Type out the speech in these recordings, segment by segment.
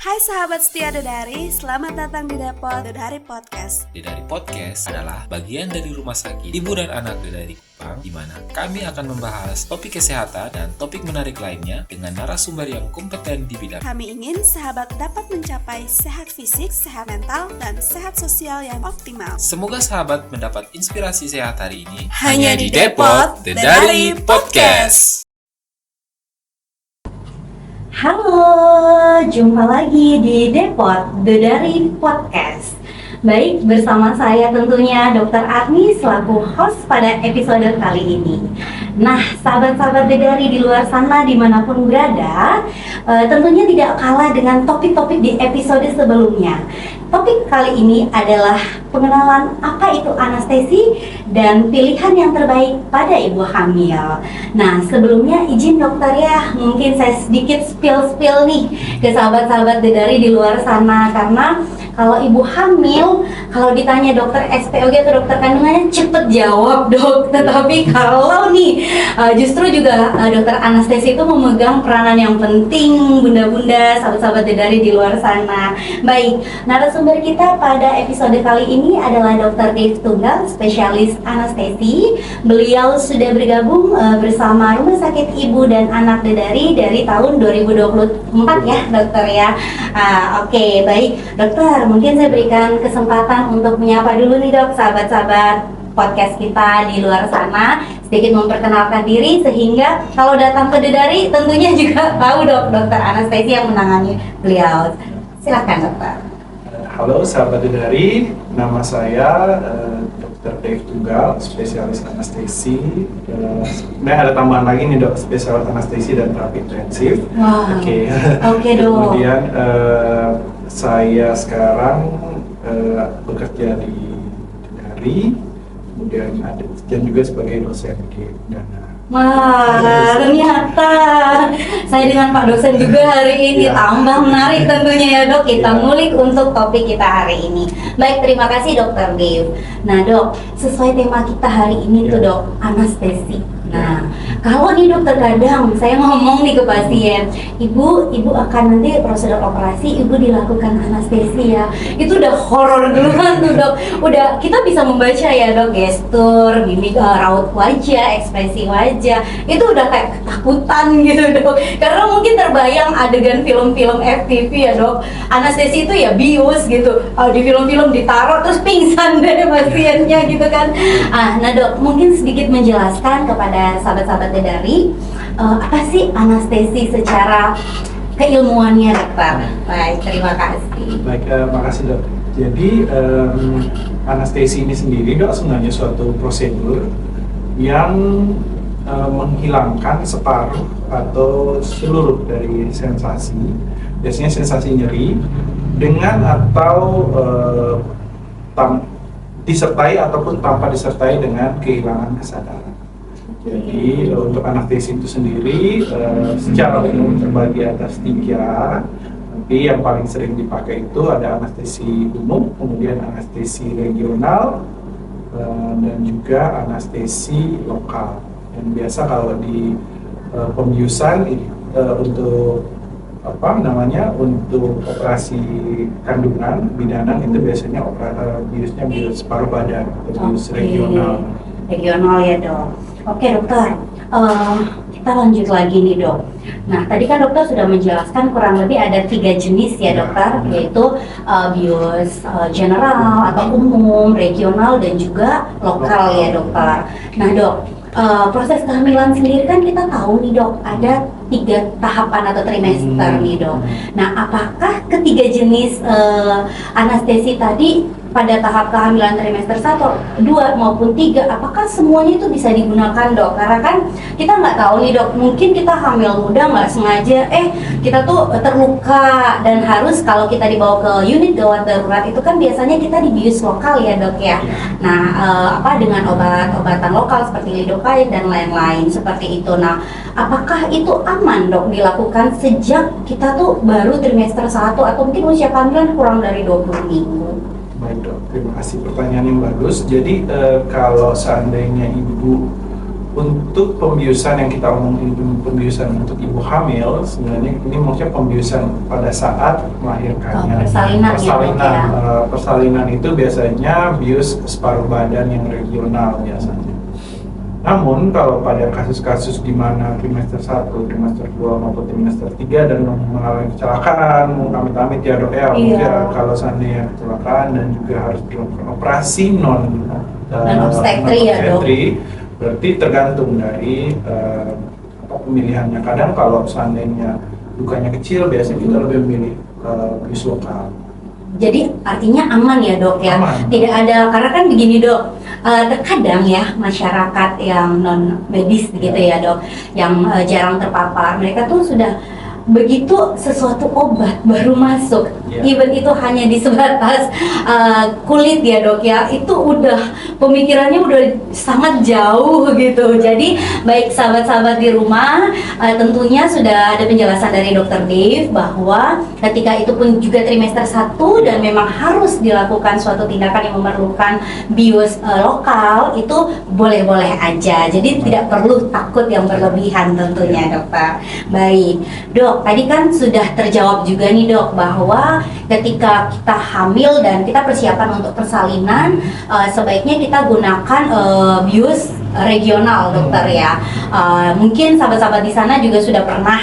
Hai sahabat setia Dedari, selamat datang di Depot Dedari Podcast. Dedari Podcast adalah bagian dari Rumah Sakit Ibu dan Anak Dedari Kupang, di mana kami akan membahas topik kesehatan dan topik menarik lainnya dengan narasumber yang kompeten di bidang. Kami ingin sahabat dapat mencapai sehat fisik, sehat mental, dan sehat sosial yang optimal. Semoga sahabat mendapat inspirasi sehat hari ini Hanya di Depot Dedari Podcast. Halo, jumpa lagi di Depot Dedari Podcast. Baik, bersama saya tentunya Dr. Agni selaku host pada episode kali ini. Nah, sahabat-sahabat Dedari di luar sana dimanapun berada, tentunya tidak kalah dengan topik-topik di episode sebelumnya. Topik kali ini adalah pengenalan apa itu anestesi dan pilihan yang terbaik pada ibu hamil. Nah, sebelumnya izin dokter ya, mungkin saya sedikit spill nih ke sahabat-sahabat Dedari di luar sana, karena kalau ibu hamil, kalau ditanya dokter SPOG atau dokter kandungannya cepet jawab dok. Tetapi kalau nih justru juga dokter anestesi itu memegang peranan yang penting, bunda-bunda, sahabat-sahabat Dedari di luar sana. Baik, narasumber kita pada episode kali ini adalah Dr. Dave Tunggal, spesialis anestesi. Beliau sudah bergabung bersama Rumah Sakit Ibu dan Anak Dedari dari tahun 2024 ya dokter ya. Oke, baik dokter, mungkin saya berikan kesempatan untuk menyapa dulu nih dok, sahabat-sahabat podcast kita di luar sana, sedikit memperkenalkan diri sehingga kalau datang ke Dedari tentunya juga tahu dok, dokter anestesi yang menangani beliau. Silakan dokter. Halo sahabat Dedari, nama saya Dr. Dave Tunggal, spesialis anestesi. Sebenarnya ada tambahan lagi nih dok, spesialis anestesi dan terapi intensif. Wow. Oke dok. Kemudian saya sekarang bekerja di Dedari, kemudian ada dan juga sebagai dosen di Dana. Wah, ternyata saya dengan Pak dosen juga hari ini tambah menarik tentunya ya dok, kita ngulik untuk topik kita hari ini. Baik, terima kasih dokter Dave. Nah dok, sesuai tema kita hari ini tuh dok, anestesi. Nah, kalau nih dokter kadang saya ngomong nih ke pasien, ibu akan nanti prosedur operasi, ibu dilakukan anestesi ya. Itu udah horor duluan tuh dok. Udah kita bisa membaca ya dok, gestur, mimik, raut wajah, ekspresi wajah. Itu udah kayak ketakutan gitu dok. Karena mungkin terbayang adegan film-film FTV ya dok. Anestesi itu ya bius gitu. Di film-film ditaruh terus pingsan deh pasiennya gitu kan. Nah dok, mungkin sedikit menjelaskan kepada sahabat-sahabat Dedari, apa sih anestesi secara keilmuannya dokter? Baik, terima kasih. Baik, makasih dok. Jadi anestesi ini sendiri dok sebenarnya suatu prosedur yang menghilangkan separuh atau seluruh dari sensasi, biasanya sensasi nyeri dengan atau disertai ataupun tanpa disertai dengan kehilangan kesadaran. Jadi untuk anestesi itu sendiri secara umum terbagi atas 3, tapi yang paling sering dipakai itu ada anestesi umum, kemudian anestesi regional, dan juga anestesi lokal. Dan biasa kalau di pembiusan ini untuk untuk operasi kandungan bidanan itu biasanya biusnya bius paruh badan atau bius regional. Regional ya dok. Oke dokter, kita lanjut lagi nih dok. Nah tadi kan dokter sudah menjelaskan kurang lebih ada 3 jenis ya dokter, yaitu bius general atau umum, regional dan juga lokal ya dokter. Nah dok, proses kehamilan sendiri kan kita tahu nih dok, ada 3 tahapan atau trimester nih dok. Nah apakah ketiga jenis anestesi tadi pada tahap kehamilan trimester 1, 2 maupun 3, apakah semuanya itu bisa digunakan dok? Karena kan kita nggak tahu nih dok, mungkin kita hamil muda nggak sengaja, kita tuh terluka dan harus kalau kita dibawa ke unit gawat darurat itu kan biasanya kita dibius lokal ya dok ya. Nah dengan obat-obatan lokal seperti lidocaine dan lain-lain seperti itu. Nah apakah itu aman dok dilakukan sejak kita tuh baru trimester 1 atau mungkin usia kehamilan kurang dari 20 minggu? Baik dok, terima kasih pertanyaan yang bagus. Jadi kalau seandainya ibu Untuk pembiusan yang kita omongin, pembiusan untuk ibu hamil, sebenarnya ini maksudnya pembiusan pada saat melahirkannya. Persalinan itu biasanya bius separuh badan yang regional biasanya. Namun kalau pada kasus-kasus di mana trimester 1, trimester 2 maupun trimester 3 dan mengalami kecelakaan, amit-amit ya dok ya, ya kalau seandainya kecelakaan dan juga harus dilakukan operasi non obstetri ya dok. Berarti tergantung dari pemilihannya. Kadang kalau seandainya lukanya kecil, biasanya kita lebih memilih bius lokal. Jadi artinya aman ya dok ya, aman. Tidak ada, karena kan begini dok, terkadang ya masyarakat yang non medis gitu ya dok, yang jarang terpapar, mereka tuh sudah begitu sesuatu obat baru masuk, even itu hanya di sebatas kulit ya dok ya, itu udah pemikirannya udah sangat jauh gitu. Jadi baik sahabat-sahabat di rumah, tentunya sudah ada penjelasan dari Dr. Dave bahwa ketika itu pun juga trimester 1 dan memang harus dilakukan suatu tindakan yang memerlukan bius lokal, itu boleh-boleh aja. Jadi tidak perlu takut yang berlebihan tentunya dokter. Baik dok, tadi kan sudah terjawab juga nih dok bahwa ketika kita hamil dan kita persiapan untuk persalinan, sebaiknya kita gunakan bius regional dokter ya. Mungkin sahabat-sahabat di sana juga sudah pernah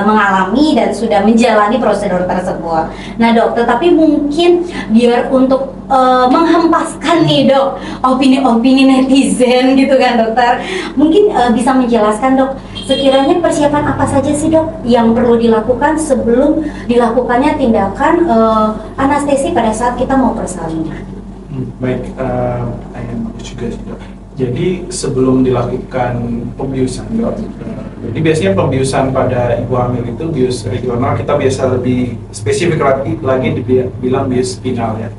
mengalami dan sudah menjalani prosedur tersebut. Nah dok, tetapi mungkin biar untuk menghempaskan nih dok opini-opini netizen gitu kan dokter, mungkin bisa menjelaskan dok, sekiranya persiapan apa saja sih dok yang perlu dilakukan sebelum dilakukannya tindakan anestesi pada saat kita mau persalinan? Baik, bagus juga sih dok. Jadi sebelum dilakukan pembiusan dok, jadi biasanya pembiusan pada ibu hamil itu bius regional, kita biasa lebih spesifik lagi dibilang bius spinal ya.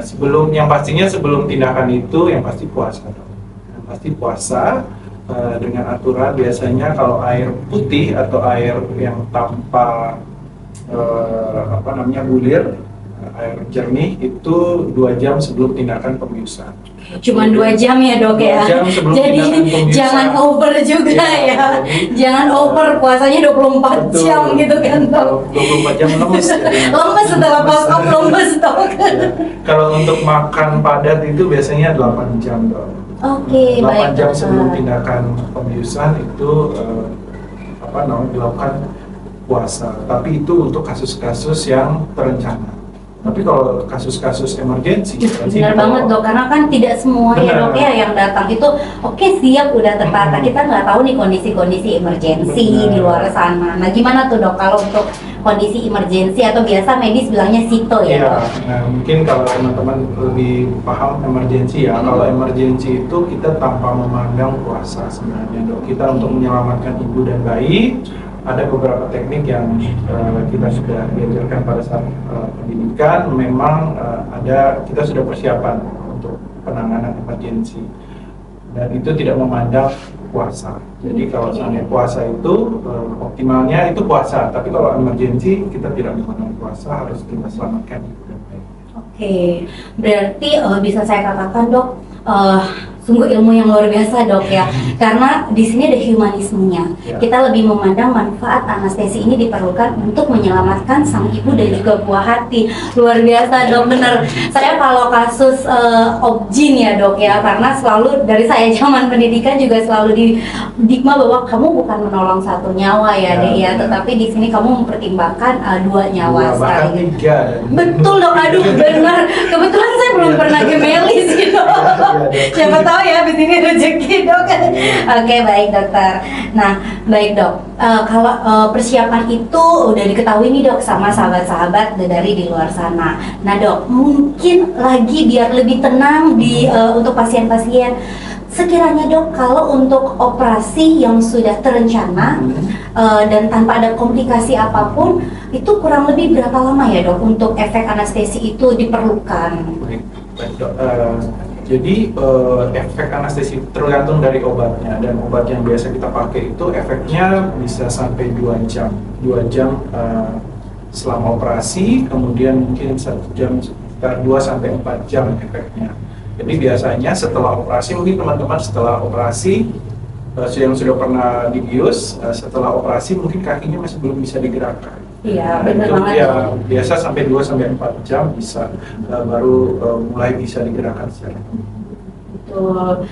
Sebelum tindakan itu yang pasti puasa dok. Yang pasti puasa dengan aturan biasanya kalau air putih atau air yang tanpa bulir, air jernih itu 2 jam sebelum tindakan pembiusan. Cuma 2 jam ya dok ya. Jadi jangan over juga ya. Jangan over, puasanya 24 jam gitu kan dok. 24 jam lemes. Lemes setelah post-op lemes dok. Kalau untuk makan padat itu biasanya 8 jam dok. Oke, 8 baik. jam sebelum tindakan pembiusan itu dilakukan puasa. Tapi itu untuk kasus-kasus yang terencana. Tapi kalau kasus-kasus emergensi, benar banget dok, karena kan tidak semua ya dok ya yang datang itu oke, siap udah tertata. Kita nggak tahu nih kondisi-kondisi emergensi di luar sana. Nah gimana tuh dok kalau untuk kondisi emergensi atau biasa medis bilangnya sito ya dok? Nah, mungkin kalau teman-teman lebih paham emergensi ya, kalau emergensi itu kita tanpa memandang puasa sebenarnya dok. Kita untuk menyelamatkan ibu dan bayi, ada beberapa teknik yang kita sudah diajarkan pada saat pendidikan. Memang kita sudah persiapan untuk penanganan emergensi dan itu tidak memandang puasa. Jadi kalau seandainya puasa itu optimalnya itu puasa, tapi kalau emergensi kita tidak memandang puasa, harus kita selamatkan ibu dan bayi. Oke, berarti bisa saya katakan dok, sungguh ilmu yang luar biasa dok ya, karena di sini ada humanismenya. Kita lebih memandang manfaat anestesi ini diperlukan untuk menyelamatkan sang ibu dan juga buah hati. Luar biasa dok, bener. Saya kalau kasus obgyn ya dok ya, karena selalu dari saya zaman pendidikan juga selalu digma bahwa kamu bukan menolong 1 nyawa ya dek ya, tetapi di sini kamu mempertimbangkan 2 nyawa sekali. Betul dok, aduh benar. Kebetulan saya belum pernah gemelis gitu. Siapa tahu ya abis ini rezeki dok. Oke, baik dokter. Nah baik dok, kalau persiapan itu udah diketahui nih dok sama sahabat-sahabat dari di luar sana. Nah dok, mungkin lagi biar lebih tenang untuk pasien-pasien, sekiranya dok kalau untuk operasi yang sudah terencana dan tanpa ada komplikasi apapun, itu kurang lebih berapa lama ya dok untuk efek anestesi itu diperlukan? Baik dok. Jadi efek anestesi tergantung dari obatnya, dan obat yang biasa kita pakai itu efeknya bisa sampai 2 jam. 2 jam selama operasi, kemudian mungkin 1 jam sekitar 2-4 jam efeknya. Jadi biasanya setelah operasi, mungkin teman-teman setelah operasi yang sudah pernah dibius setelah operasi mungkin kakinya masih belum bisa digerakkan. Iya, Nah, benar itu banget. ya biasa sampai 2-4 jam bisa baru mulai bisa digerakkan secara Betul.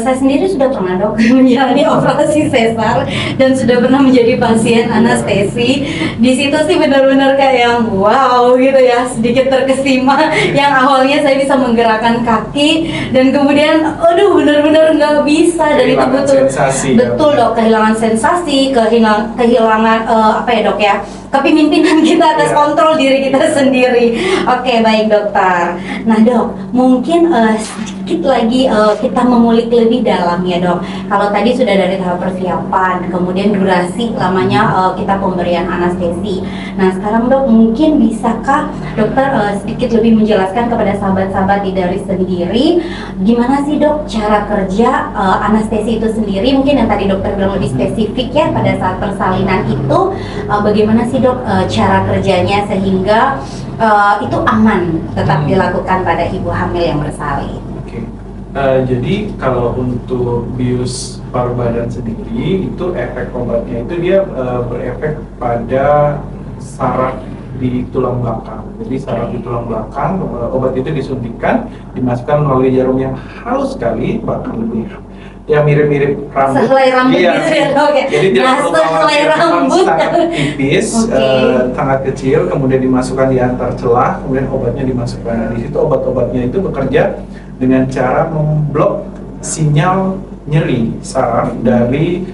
Saya sendiri sudah pernah dok menjalani operasi sesar dan sudah pernah menjadi pasien anestesi. Di situ sih benar-benar kayak yang wow gitu ya, sedikit terkesima. Yang awalnya saya bisa menggerakkan kaki dan kemudian, aduh benar-benar nggak bisa dan itu Kehilangan betul, sensasi, betul ya. dok, kehilangan sensasi, kehilangan apa ya dok ya, kepemimpinan kita atas Ya. kontrol diri kita sendiri. Oke baik dokter. Nah dok, mungkin sedikit lagi kita mengulik lebih dalam ya dok. Kalau tadi sudah dari tahap persiapan, kemudian durasi lamanya kita pemberian anestesi. Nah sekarang dok, mungkin bisakah dokter sedikit lebih menjelaskan kepada sahabat-sahabat di dari sendiri, gimana sih dok cara kerja anestesi itu sendiri? Mungkin yang tadi dokter bilang lebih spesifik ya pada saat persalinan itu, bagaimana sih dok cara kerjanya sehingga itu aman tetap dilakukan pada ibu hamil yang bersalin. Oke. Jadi kalau untuk bius paru badan sendiri itu efek obatnya itu dia berefek pada saraf di tulang belakang. Jadi saraf di tulang belakang obat itu disuntikan, dimasukkan melalui jarum yang halus sekali, bahkan lebih ya mirip-mirip rambut. Sehelai rambut Iya. gitu ya dok ya. Jadi tidak Nah, perlu sehelai khawatir, memang rambut. sangat tipis, Oke. sangat kecil, kemudian dimasukkan di antar celah, kemudian obatnya dimasukkan. Nah, di situ obat-obatnya itu bekerja dengan cara memblok sinyal nyeri saraf dari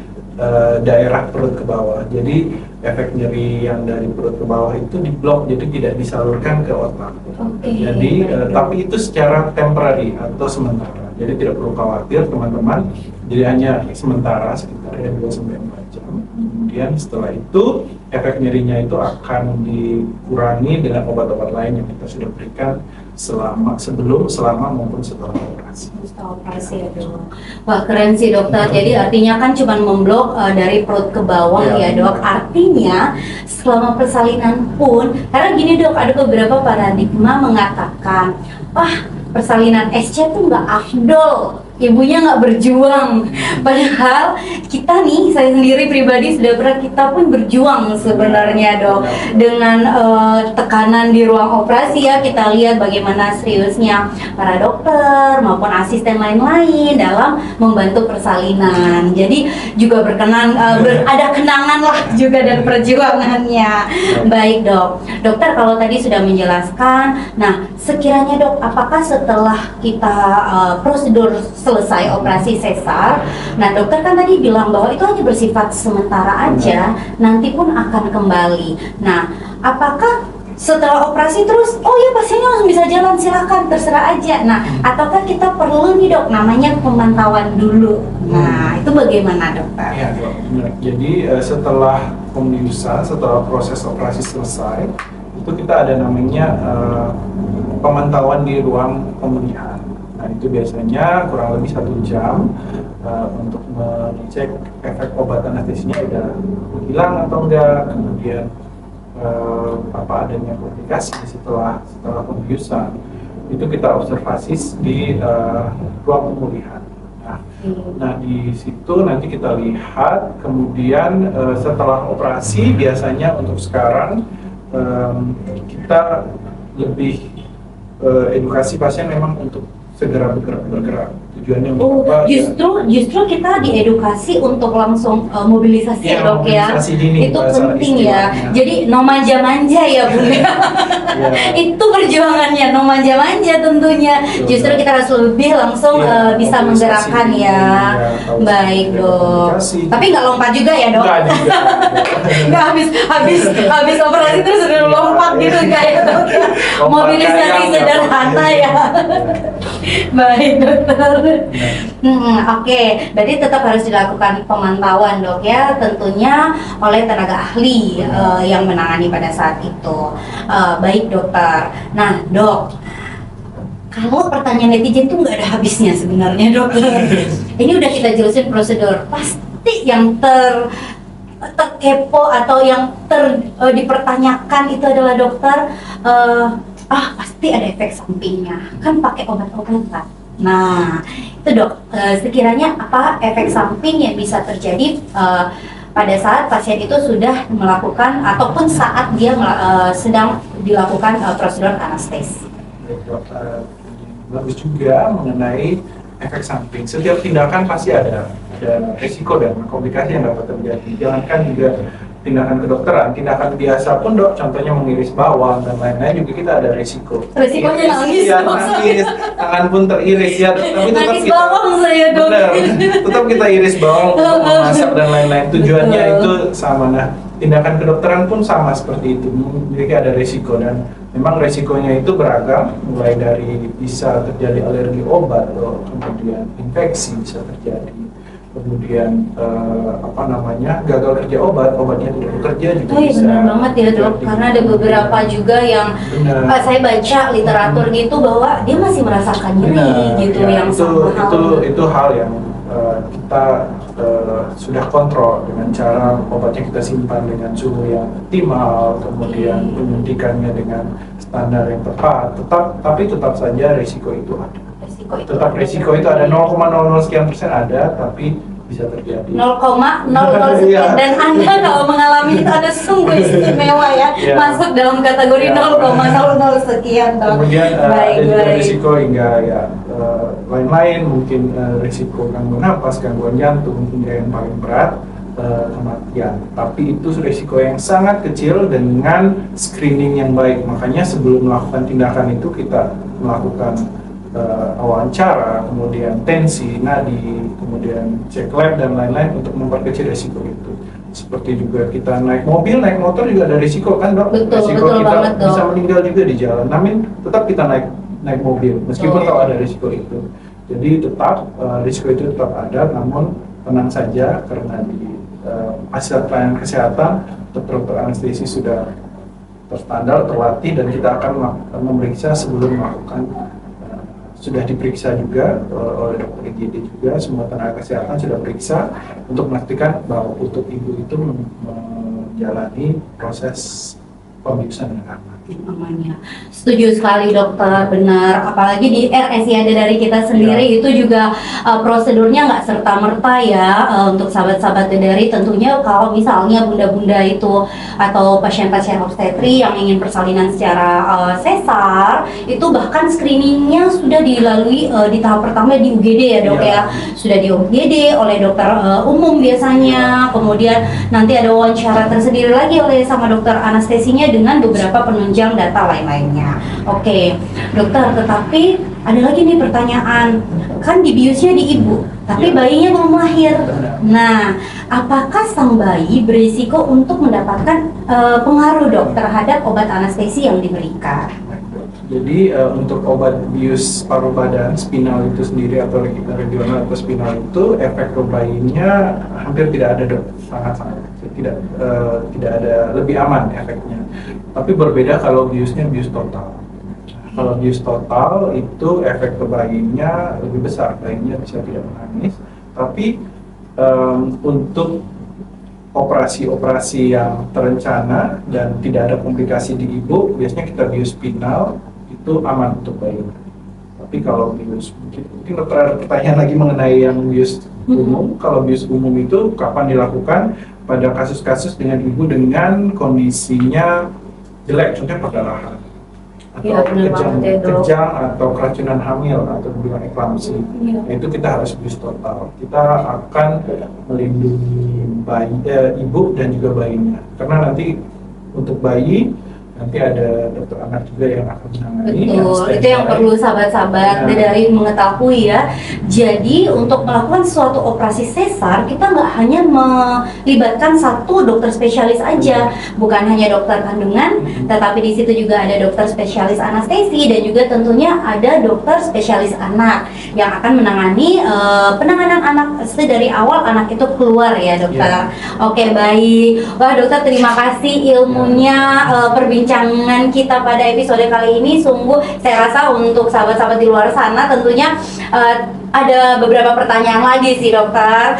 daerah perut ke bawah. Jadi efek nyeri yang dari perut ke bawah itu diblok, jadi tidak disalurkan ke otak. Oke. Jadi tapi itu secara temporary atau sementara. Jadi tidak perlu khawatir teman-teman. Jadi hanya sementara sekitar 2-4 jam. Kemudian setelah itu efek nyerinya itu akan dikurangi dengan obat-obat lain yang kita sudah berikan sebelum, selama maupun setelah operasi. Setelah operasi ya dok. Wah keren sih dokter. Jadi artinya kan cuma memblok dari perut ke bawah Ya, ya dok. benar. Artinya selama persalinan pun, karena gini dok, ada beberapa paradigma mengatakan, wah persalinan SC tuh nggak afdol, ibunya nggak berjuang. Padahal kita nih, saya sendiri pribadi sudah pernah, kita pun berjuang sebenarnya dok. Dengan tekanan di ruang operasi ya, kita lihat bagaimana seriusnya para dokter maupun asisten lain-lain dalam membantu persalinan. Jadi juga berkenan, ada kenangan lah juga dan perjuangannya. Baik dok, dokter kalau tadi sudah menjelaskan, nah sekiranya dok, apakah setelah kita prosedur selesai operasi sesar, nah dokter kan tadi bilang bahwa itu hanya bersifat sementara aja, nanti pun akan kembali. Nah, apakah setelah operasi terus, oh ya pasiennya langsung bisa jalan, silakan terserah aja. Nah, ataukah kita perlu nih dok, namanya pemantauan dulu. Nah, itu bagaimana dokter? Ya, dok, benar. Jadi setelah pembiusan, setelah proses operasi selesai, itu kita ada namanya pemantauan di ruang pemulihan. Nah itu biasanya kurang lebih 1 jam untuk mengecek efek obat anestesinya udah hilang atau enggak, kemudian apa adanya komplikasi setelah pembiusan. Itu kita observasi di ruang pemulihan. Nah di situ nanti kita lihat, kemudian setelah operasi biasanya untuk sekarang kita lebih edukasi pasien memang untuk segera bergerak. Tujuannya untuk apa? Justru kita diedukasi untuk langsung mobilisasi Ya, dok ya. mobilisasi dini, Itu bahasa penting ya. istilahnya. Jadi no manja-manja ya bu. Ya. Itu perjuangannya, no manja-manja tentunya. Betul. Justru kita harus lebih langsung Ya, bisa mobilisasi menggerakkan dini, ya. tahu Baik ada dok. komunikasi. Tapi nggak lompat juga ya dok. Enggak juga. Nggak habis operasi terus udah lompat gitu kayak dok. Lompat Mobilisasi kayak sederhana ya. Baik dokter. Oke, berarti tetap harus dilakukan pemantauan dok ya, tentunya oleh tenaga ahli yang menangani pada saat itu. Baik dokter. Nah dok, kalau pertanyaan netizen itu nggak ada habisnya sebenarnya dokter. Ini udah kita jelasin prosedur, pasti yang terkepo atau yang dipertanyakan itu adalah dokter, pasti ada efek sampingnya, kan pakai obat-obatan. Nah, itu dok, sekiranya apa efek samping yang bisa terjadi pada saat pasien itu sudah melakukan ataupun saat dia sedang dilakukan prosedur anestesi? Bagus juga mengenai efek samping. Setiap tindakan pasti ada risiko dan komplikasi yang dapat terjadi. Jangankan juga tindakan kedokteran, tindakan biasa pun dok, contohnya mengiris bawang dan lain-lain juga kita ada risiko. Risikonya nangis, ya, nangis, tangan pun teriris ya, tapi tetap nangis kita bawang saya dok. benar, tetap kita iris bawang untuk memasak dan lain-lain. Tujuannya itu sama. Nah, tindakan kedokteran pun sama seperti itu, memiliki ada risiko dan memang resikonya itu beragam, mulai dari bisa terjadi alergi obat, kemudian infeksi bisa terjadi, kemudian gagal kerja obatnya tidak bekerja juga Oh iya bisa. benar banget ya dok, karena ada beberapa juga yang saya baca literatur gitu bahwa dia masih merasakan nyeri gitu ya, yang sama itu hal yang kita sudah kontrol dengan cara obatnya kita simpan dengan suhu yang optimal, kemudian penyuntikannya dengan standar yang tepat. Tapi tetap saja risiko itu ada. Risiko itu ada 0,00 sekian persen ada, tapi bisa terjadi 0,00 sekian dan Anda kalau mengalami itu Anda sungguh istimewa ya, masuk dalam kategori 0,00 sekian dok. Kemudian ada juga risiko hingga lain-lain, mungkin risiko gangguan napas, gangguan jantung, hingga yang paling berat kematian. Tapi itu risiko yang sangat kecil dengan screening yang baik. Makanya sebelum melakukan tindakan itu kita melakukan wawancara, kemudian tensi, nadi, kemudian cek lab dan lain-lain untuk memperkecil risiko itu. Seperti juga kita naik mobil, naik motor juga ada risiko kan dok? Risiko kita banget, dok. bisa meninggal juga di jalan. Namun tetap kita naik mobil meskipun tahu ada risiko itu. Jadi tetap risiko itu tetap ada, namun tenang saja karena di hasil pelayanan kesehatan dokter anestesi sudah terstandar, terlatih, dan kita akan memeriksa sebelum melakukan. Sudah diperiksa juga oleh dokter IGD juga, semua tenaga kesehatan sudah periksa untuk memastikan bahwa untuk ibu itu menjalani proses pembiusan dengan aman. Namanya. Setuju sekali dokter, benar. Apalagi di RSIAD dari kita sendiri itu juga prosedurnya nggak serta-merta ya untuk sahabat-sahabat dari. Tentunya kalau misalnya bunda-bunda itu atau pasien-pasien obstetri yang ingin persalinan secara sesar, itu bahkan screeningnya sudah dilalui di tahap pertama di UGD ya dok ya. Sudah di UGD oleh dokter umum biasanya, kemudian nanti ada wawancara tersendiri lagi oleh sama dokter anestesinya dengan beberapa penunjang data lain-lainnya. Oke, dokter, tetapi ada lagi nih pertanyaan, kan dibiusnya di ibu, tapi bayinya belum lahir. Nah, apakah sang bayi berisiko untuk mendapatkan pengaruh dok terhadap obat anestesi yang diberikan? Jadi untuk obat bius paru badan spinal itu sendiri atau regional atau spinal itu efek ke bayinya hampir tidak ada dok, sangat-sangat tidak ada, lebih aman efeknya. Tapi berbeda kalau biusnya bius total. Kalau bius total itu efek ke bayinya lebih besar, bayinya bisa tidak menangis. Tapi untuk operasi yang terencana dan tidak ada komplikasi di ibu, biasanya kita bius spinal itu aman untuk bayi. Tapi kalau bius, mungkin dokter ada pertanyaan lagi mengenai yang bius umum. Kalau bius umum itu kapan dilakukan? Pada kasus-kasus dengan ibu dengan kondisinya jelek, contohnya perdarahan atau kejang atau keracunan hamil atau bilang eklamsi. Itu kita harus bius total. Kita akan melindungi ibu dan juga bayinya, karena nanti untuk bayi nanti ada dokter anak juga yang akan menangani. Betul, itu yang perlu sahabat-sahabat dari mengetahui ya. Jadi untuk melakukan suatu operasi sesar, kita nggak hanya melibatkan satu dokter spesialis aja, bukan hanya dokter kandungan, tetapi di situ juga ada dokter spesialis anestesi dan juga tentunya ada dokter spesialis anak yang akan menangani penanganan anak dari awal anak itu keluar ya dokter. Oke, baik. Wah dokter, terima kasih ilmunya, perbincangan kita pada episode kali ini. Sungguh saya rasa untuk sahabat-sahabat di luar sana tentunya ada beberapa pertanyaan lagi sih dokter,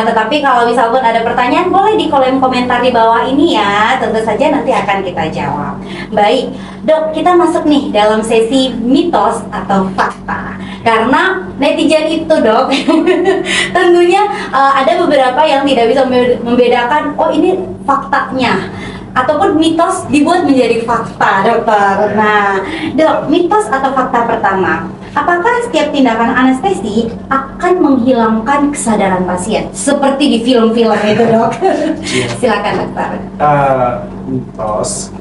tetapi kalau misalkan ada pertanyaan boleh di kolom komentar di bawah ini ya, tentu saja nanti akan kita jawab. Baik dok, kita masuk nih dalam sesi mitos atau fakta. Karena netizen itu dok, tentunya ada beberapa yang tidak bisa membedakan, oh ini faktanya ataupun mitos dibuat menjadi fakta, dokter. Nah, dok, mitos atau fakta pertama, apakah setiap tindakan anestesi akan menghilangkan kesadaran pasien seperti di film-film itu, dok? Silakan, dokter. Mitos.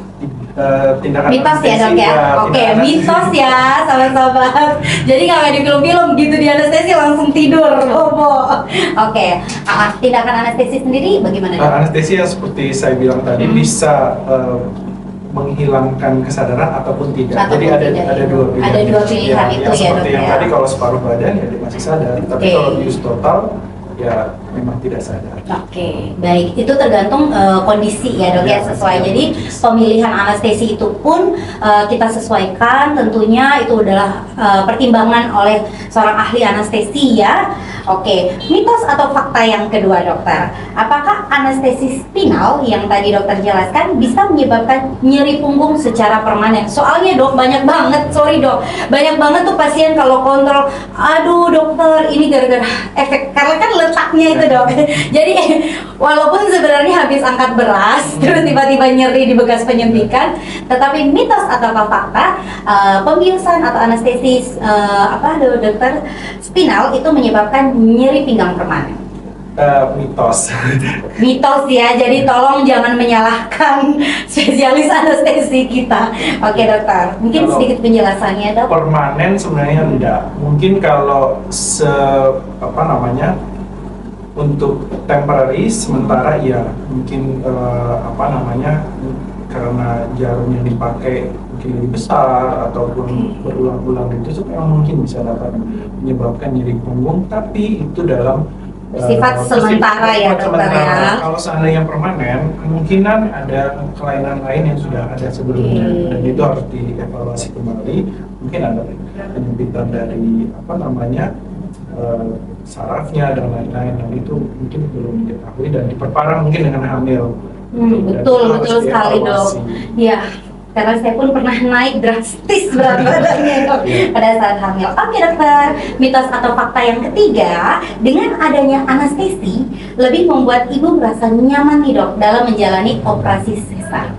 Tindakan Mitos ya, dok ya. Oke, mitos ya, sahabat-sahabat. Jadi kalau di film-film gitu di anestesi langsung tidur, bobo. Oke, tindakan anestesi sendiri bagaimana, dok? Anestesi yang seperti saya bilang tadi bisa menghilangkan kesadaran ataupun tidak. Ataupun Jadi tidak. ada dua pilihan. Ada dua pilihan itu ya, seperti dok, yang ya. tadi kalau separuh badan ya dia masih sadar. Tapi Oke. kalau bius total ya memang tidak sadar. Oke, baik. Itu tergantung kondisi ya, dok ya, Ya, sesuai. ya. Jadi pemilihan anestesi itu pun kita sesuaikan. Tentunya itu adalah pertimbangan oleh seorang ahli anestesi ya. Oke, mitos atau fakta yang kedua, dokter. Apakah anestesi spinal yang tadi dokter jelaskan bisa menyebabkan nyeri punggung secara permanen? Soalnya dok, banyak banget, sorry dok, banyak banget tuh pasien kalau kontrol, aduh dokter, ini gara-gara efek, karena kan letaknya itu dok. Jadi walaupun sebenarnya habis angkat beras, terus tiba-tiba nyeri di bekas penyuntikan, tetapi mitos atau fakta, pembiusan atau anestesi dokter spinal itu menyebabkan nyeri pinggang permanen. Mitos. Mitos ya, jadi tolong jangan menyalahkan spesialis anestesi kita. Oke dokter, mungkin Kalau sedikit penjelasannya dok. Permanen sebenarnya enggak. Mungkin kalau untuk temporary sementara ya mungkin karena jarum yang dipakai mungkin lebih besar ataupun berulang-ulang itu memang mungkin bisa dapat menyebabkan nyeri punggung, tapi itu dalam Sifat sementara ya, dokter, ya. Kalau seandainya permanen, kemungkinan ada kelainan lain yang sudah ada sebelumnya dan itu harus dievaluasi kembali. Mungkin ada penyempitan dari sarafnya dan lain-lain, dan itu mungkin belum diketahui dan diperparah mungkin dengan hamil. Betul sekali dok. Ya, karena saya pun pernah naik drastis berat badannya dok pada saat hamil. Oke dokter, mitos atau fakta yang ketiga, dengan adanya anestesi lebih membuat ibu merasa nyaman nih dok dalam menjalani operasi sesar.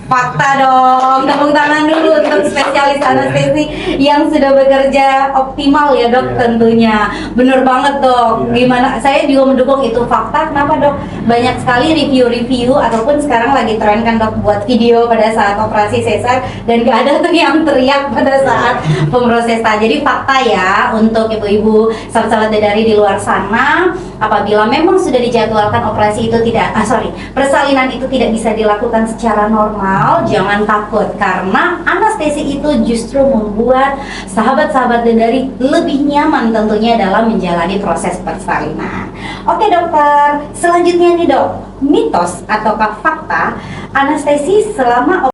Fakta dong, tepuk tangan dulu untuk spesialis anestesi yang sudah bekerja optimal ya dok, tentunya. Bener banget dok, gimana, saya juga mendukung itu fakta. Kenapa dok? Banyak sekali review-review ataupun sekarang lagi tren kan dok buat video pada saat operasi sesar, dan gak ada tuh yang teriak pada saat pemrosesan. Jadi fakta ya untuk ibu-ibu sahabat-sahabat dari di luar sana, apabila memang sudah dijadwalkan operasi itu persalinan itu tidak bisa dilakukan secara normal, jangan takut, karena anestesi itu justru membuat sahabat-sahabat dari lebih nyaman tentunya dalam menjalani proses persalinan. Oke dokter, selanjutnya nih dok, mitos ataukah fakta anestesi selama